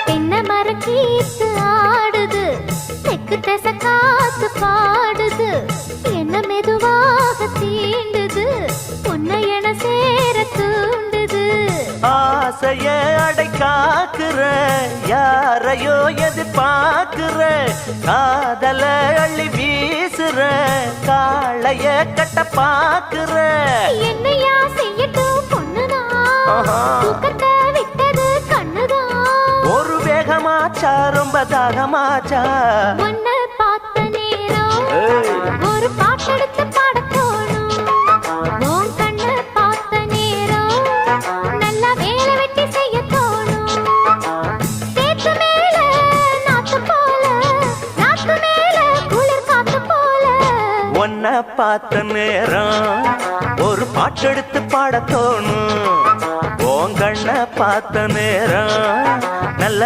தென்னை மரம் கீத்து ஆடுது, தெக்கு திசை காத்து பாடுது, என்ன மெதுவாக தீண்டுது, உன்னை என சேர தூண்டுது. ஆசைய அடை காக்குற, யாரையோ எதிர்பார்க்கிற, காதல அள்ளி வீசுற, காளைய கட்ட பாக்குற. என்னையா செய்யட்டும் பொண்ணுதான், தூக்கத்தை விட்டது கண்ணுதான். ஒரு வேகமாச்சா ரொம்ப தாகமாச்சா, உன்னை பார்த்த நேரம் ஒரு பாட்டெடுத்து பாட தோணும். உன் கண்ணை பார்த்த நேரம் நல்லா வேலை வெட்டி செய்ய தோணும். தேத்து மேல நாத்து போல, நாத்து மேல குளிர் காத்து போல. உன்னை பார்த்த நேரம் ஒரு பாட்டெடுத்து பாட தோணும். உன் கண்ணை பார்த்த நேரம் நல்ல